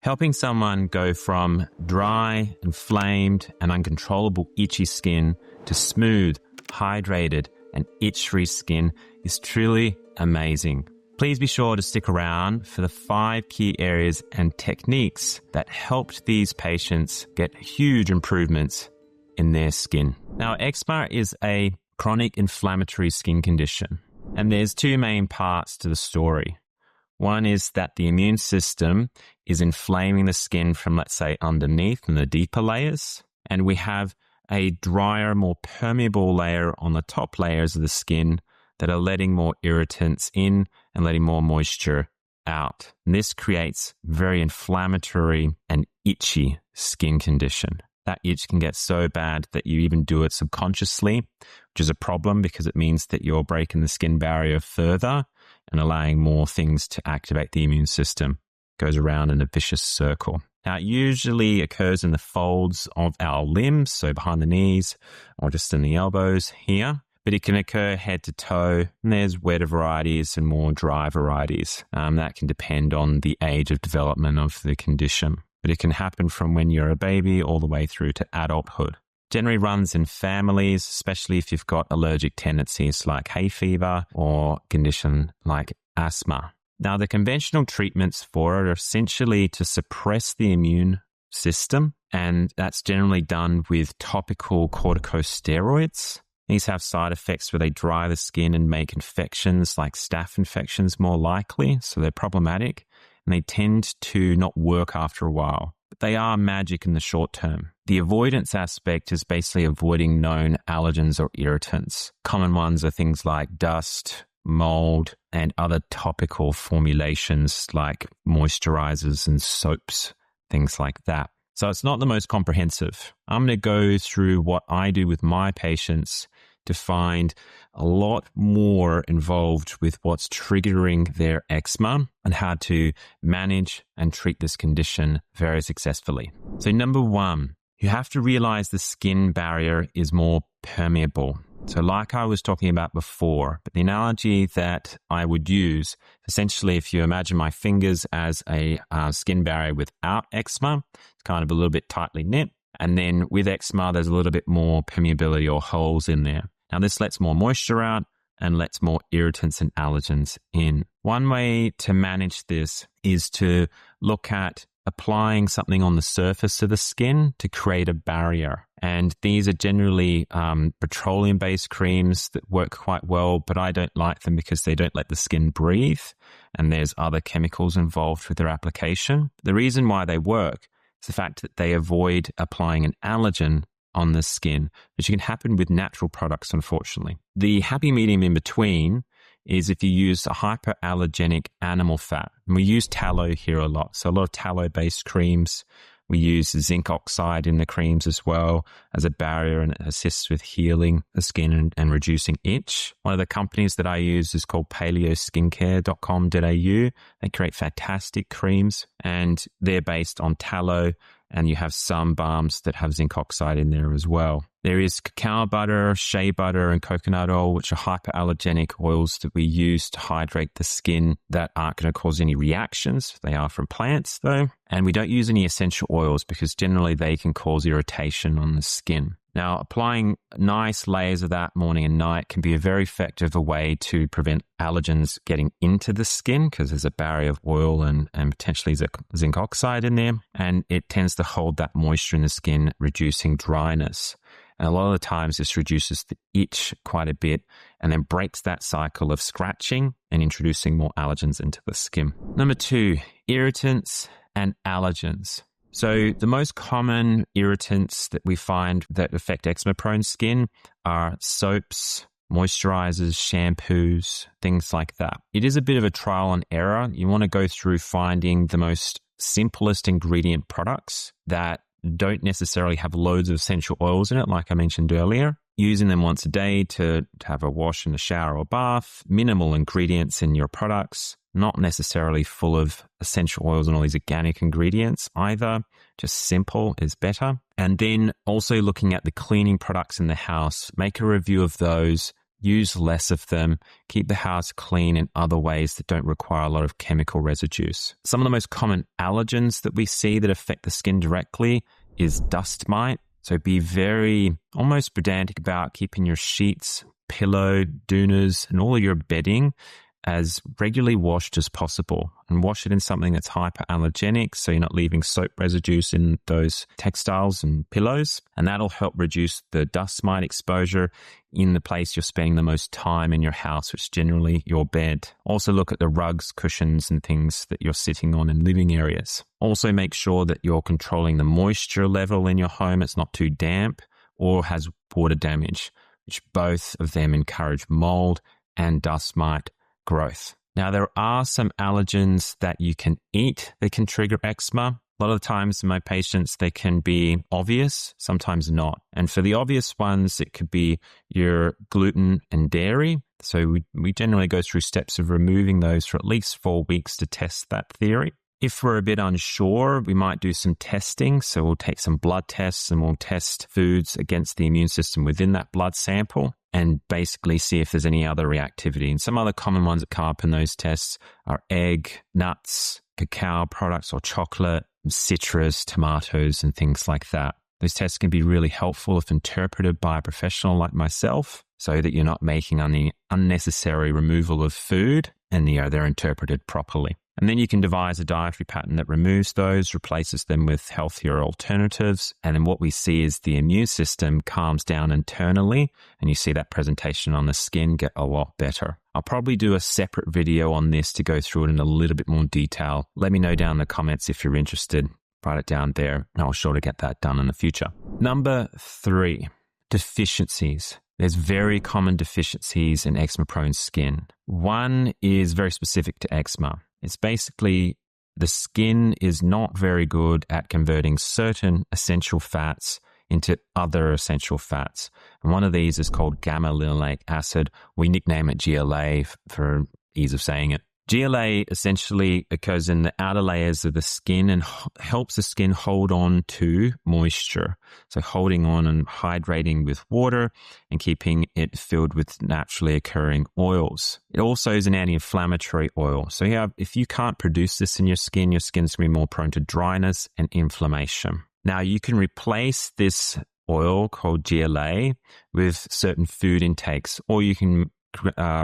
helping someone go from dry, inflamed, and uncontrollable itchy skin to smooth, hydrated, and itch-free skin is truly amazing. Please be sure to stick around for the 5 key areas and techniques that helped these patients get huge improvements in their skin. Now, eczema is a chronic inflammatory skin condition, and there's 2 main parts to the story. One is that the immune system is inflaming the skin from, let's say, underneath in the deeper layers, and we have a drier, more permeable layer on the top layers of the skin that are letting more irritants in and letting more moisture out. And this creates very inflammatory and itchy skin condition. That itch can get so bad that you even do it subconsciously, which is a problem because it means that you're breaking the skin barrier further and allowing more things to activate the immune system. It goes around in a vicious circle. Now, it usually occurs in the folds of our limbs, so behind the knees or just in the elbows here, but it can occur head to toe, and there's wetter varieties and more dry varieties. That can depend on the age of development of the condition, but it can happen from when you're a baby all the way through to adulthood. Generally runs in families, especially if you've got allergic tendencies like hay fever or condition like asthma. Now, the conventional treatments for it are essentially to suppress the immune system, and that's generally done with topical corticosteroids. These have side effects where they dry the skin and make infections like staph infections more likely, so they're problematic, and they tend to not work after a while. But they are magic in the short term. The avoidance aspect is basically avoiding known allergens or irritants. Common ones are things like dust, mold, and other topical formulations like moisturizers and soaps, things like that. So it's not the most comprehensive. I'm going to go through what I do with my patients to find a lot more involved with what's triggering their eczema and how to manage and treat this condition very successfully. So number 1, you have to realize the skin barrier is more permeable. So like I was talking about before, but the analogy that I would use, essentially if you imagine my fingers as a skin barrier without eczema, it's kind of a little bit tightly knit. And then with eczema, there's a little bit more permeability or holes in there. Now this lets more moisture out and lets more irritants and allergens in. One way to manage this is to look at applying something on the surface of the skin to create a barrier. And these are generally petroleum-based creams that work quite well, but I don't like them because they don't let the skin breathe, and there's other chemicals involved with their application. The reason why they work is the fact that they avoid applying an allergen on the skin, which can happen with natural products, unfortunately. The happy medium in between is if you use a hyperallergenic animal fat. And we use tallow here a lot. So a lot of tallow-based creams. We use zinc oxide in the creams as well as a barrier, and it assists with healing the skin and reducing itch. One of the companies that I use is called paleoskincare.com.au. They create fantastic creams, and they're based on tallow, and you have some balms that have zinc oxide in there as well. There is cacao butter, shea butter, and coconut oil, which are hyperallergenic oils that we use to hydrate the skin that aren't going to cause any reactions. They are from plants, though. And we don't use any essential oils because generally they can cause irritation on the skin. Now, applying nice layers of that morning and night can be a very effective way to prevent allergens getting into the skin because there's a barrier of oil and potentially zinc oxide in there. And it tends to hold that moisture in the skin, reducing dryness. And a lot of the times this reduces the itch quite a bit and then breaks that cycle of scratching and introducing more allergens into the skin. Number 2, irritants and allergens. So the most common irritants that we find that affect eczema-prone skin are soaps, moisturizers, shampoos, things like that. It is a bit of a trial and error. You want to go through finding the most simplest ingredient products that don't necessarily have loads of essential oils in it, like I mentioned earlier. Using them once a day to have a wash in a shower or bath, minimal ingredients in your products, not necessarily full of essential oils and all these organic ingredients either. Just simple is better. And then also looking at the cleaning products in the house, make a review of those use less of them, keep the house clean in other ways that don't require a lot of chemical residues. Some of the most common allergens that we see that affect the skin directly is dust mite. So be very almost pedantic about keeping your sheets, pillow, doonas, and all of your bedding as regularly washed as possible, and wash it in something that's hyperallergenic so you're not leaving soap residues in those textiles and pillows, and that'll help reduce the dust mite exposure in the place you're spending the most time in your house, which is generally your bed. Also look at the rugs, cushions, and things that you're sitting on in living areas. Also make sure that you're controlling the moisture level in your home. It's not too damp or has water damage, which both of them encourage mold and dust mite growth. Now, there are some allergens that you can eat that can trigger eczema. A lot of the times in my patients, they can be obvious, sometimes not. And for the obvious ones, it could be your gluten and dairy. So we generally go through steps of removing those for at least 4 weeks to test that theory. If we're a bit unsure, we might do some testing. So we'll take some blood tests and we'll test foods against the immune system within that blood sample and basically see if there's any other reactivity. And some other common ones that come up in those tests are egg, nuts, cacao products or chocolate, citrus, tomatoes, and things like that. Those tests can be really helpful if interpreted by a professional like myself, so that you're not making any unnecessary removal of food and they're interpreted properly. And then you can devise a dietary pattern that removes those, replaces them with healthier alternatives. And then what we see is the immune system calms down internally, and you see that presentation on the skin get a lot better. I'll probably do a separate video on this to go through it in a little bit more detail. Let me know down in the comments if you're interested. Write it down there, and I'll sure to get that done in the future. Number 3, deficiencies. There's very common deficiencies in eczema-prone skin. One is very specific to eczema. It's basically the skin is not very good at converting certain essential fats into other essential fats. And one of these is called gamma-linolenic acid. We nickname it GLA for ease of saying it. GLA essentially occurs in the outer layers of the skin and helps the skin hold on to moisture. So holding on and hydrating with water and keeping it filled with naturally occurring oils. It also is an anti-inflammatory oil. So if you can't produce this in your skin's going to be more prone to dryness and inflammation. Now you can replace this oil called GLA with certain food intakes, or you can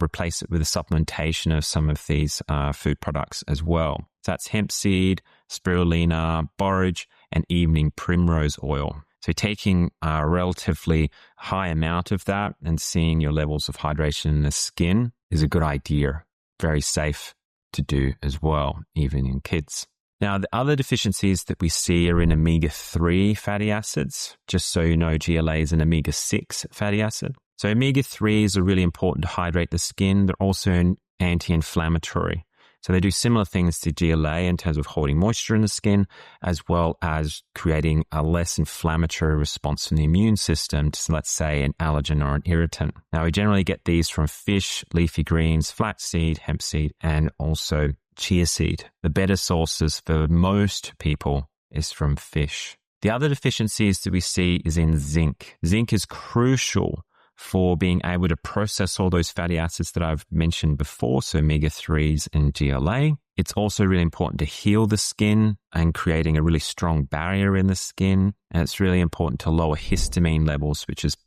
replace it with a supplementation of some of these food products as well. So that's hemp seed, spirulina, borage, and evening primrose oil. So taking a relatively high amount of that and seeing your levels of hydration in the skin is a good idea. Very safe to do as well, even in kids. Now, the other deficiencies that we see are in omega-3 fatty acids. Just so you know, GLA is an omega-6 fatty acid. So omega-3s are really important to hydrate the skin. They're also anti-inflammatory. So they do similar things to GLA in terms of holding moisture in the skin, as well as creating a less inflammatory response from the immune system to, let's say, an allergen or an irritant. Now, we generally get these from fish, leafy greens, flaxseed, hemp seed, and also chia seed. The better sources for most people is from fish. The other deficiencies that we see is in zinc. Zinc is crucial for being able to process all those fatty acids that I've mentioned before, so omega-3s and GLA. It's also really important to heal the skin and creating a really strong barrier in the skin. And it's really important to lower histamine levels, which is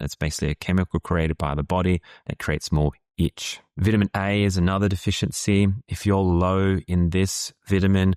it's basically a chemical created by the body that creates more itch. Vitamin A is another deficiency. If you're low in this vitamin,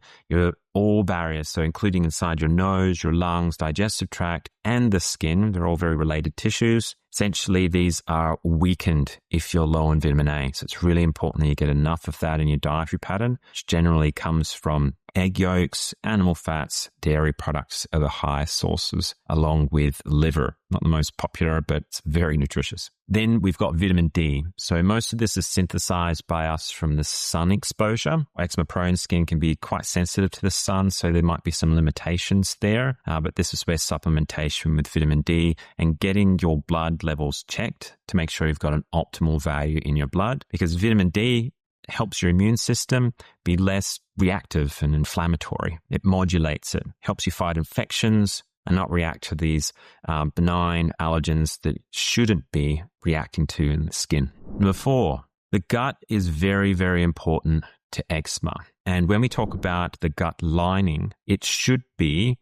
all barriers, so including inside your nose, your lungs, digestive tract, and the skin, they're all very related tissues. Essentially, these are weakened if you're low in vitamin A. So it's really important that you get enough of that in your dietary pattern, which generally comes from egg yolks, animal fats, dairy products are the highest sources, along with liver. Not the most popular, but it's very nutritious. Then we've got vitamin D. So most of this is synthesized by us from the sun exposure. Eczema-prone skin can be quite sensitive to the sun, so there might be some limitations there. But this is where supplementation with vitamin D and getting your blood levels checked to make sure you've got an optimal value in your blood, because vitamin D helps your immune system be less reactive and inflammatory. It modulates it, helps you fight infections, and not react to these benign allergens that it shouldn't be reacting to in the skin. Number 4, the gut is very, very important to eczema. And when we talk about the gut lining, it should be,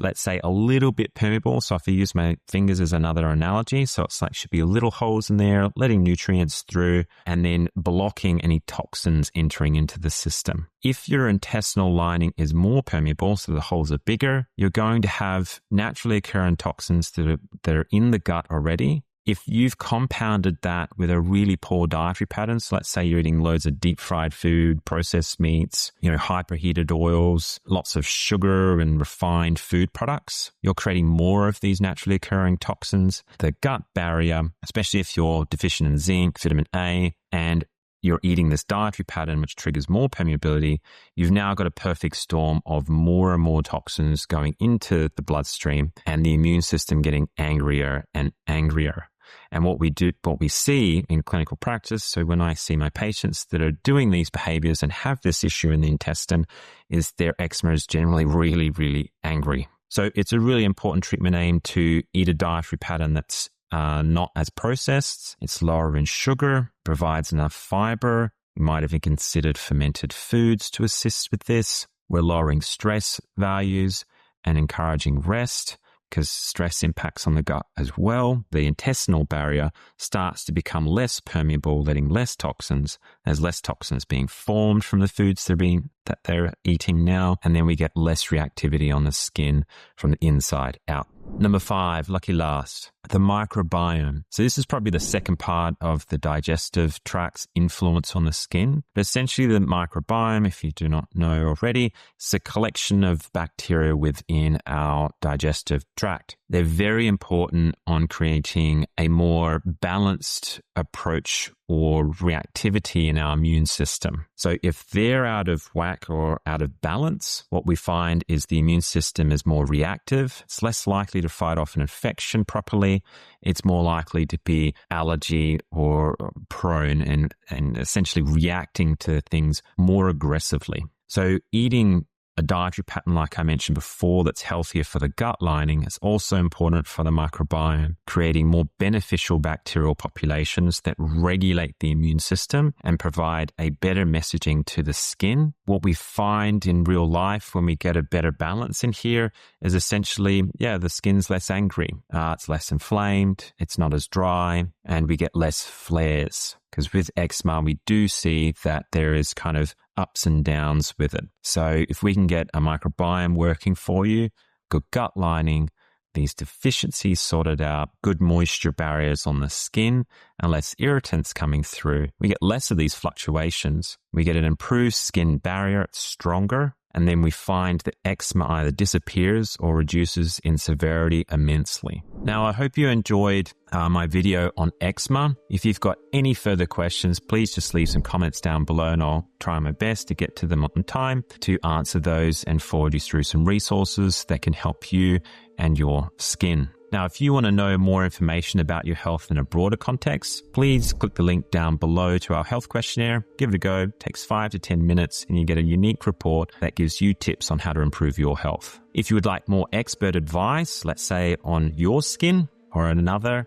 let's say, a little bit permeable. So if I use my fingers as another analogy, so it's like should be little holes in there, letting nutrients through and then blocking any toxins entering into the system. If your intestinal lining is more permeable, so the holes are bigger, you're going to have naturally occurring toxins that are in the gut already. If you've compounded that with a really poor dietary pattern, so let's say you're eating loads of deep fried food, processed meats, hyperheated oils, lots of sugar and refined food products, you're creating more of these naturally occurring toxins. The gut barrier, especially if you're deficient in zinc, vitamin A, and you're eating this dietary pattern, which triggers more permeability, you've now got a perfect storm of more and more toxins going into the bloodstream and the immune system getting angrier and angrier. And what we see in clinical practice, so when I see my patients that are doing these behaviors and have this issue in the intestine, is their eczema is generally really, really angry. So it's a really important treatment aim to eat a dietary pattern that's not as processed. It's lower in sugar, provides enough fiber. You might have considered fermented foods to assist with this. We're lowering stress values and encouraging rest, because stress impacts on the gut as well. The intestinal barrier starts to become less permeable, letting less toxins. There's less toxins being formed from the foods that they're eating now, and then we get less reactivity on the skin from the inside out. Number 5, lucky last, the microbiome. So this is probably the second part of the digestive tract's influence on the skin. But essentially the microbiome, if you do not know already, is a collection of bacteria within our digestive tract. They're very important on creating a more balanced approach or reactivity in our immune system. So if they're out of whack or out of balance, what we find is the immune system is more reactive. It's less likely to fight off an infection properly. It's more likely to be allergy or prone and essentially reacting to things more aggressively. So eating a dietary pattern, like I mentioned before, that's healthier for the gut lining is also important for the microbiome, creating more beneficial bacterial populations that regulate the immune system and provide a better messaging to the skin. What we find in real life when we get a better balance in here is essentially, the skin's less angry. It's less inflamed. It's not as dry, and we get less flares. Because with eczema, we do see that there is kind of ups and downs with it. So if we can get a microbiome working for you, good gut lining, these deficiencies sorted out, good moisture barriers on the skin, and less irritants coming through, we get less of these fluctuations. We get an improved skin barrier, it's stronger, and then we find that eczema either disappears or reduces in severity immensely. Now, I hope you enjoyed my video on eczema. If you've got any further questions, please just leave some comments down below and I'll try my best to get to them on time to answer those and forward you through some resources that can help you and your skin. Now, if you want to know more information about your health in a broader context, please click the link down below to our health questionnaire. Give it a go. It takes 5 to 10 minutes and you get a unique report that gives you tips on how to improve your health. If you would like more expert advice, let's say on your skin or another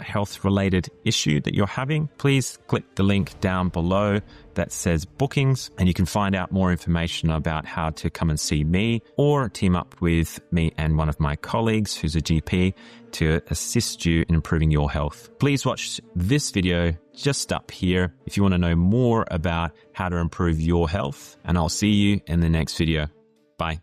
health-related issue that you're having, please click the link down below that says bookings, and you can find out more information about how to come and see me or team up with me and one of my colleagues who's a GP to assist you in improving your health. Please watch this video just up here if you want to know more about how to improve your health, and I'll see you in the next video. Bye.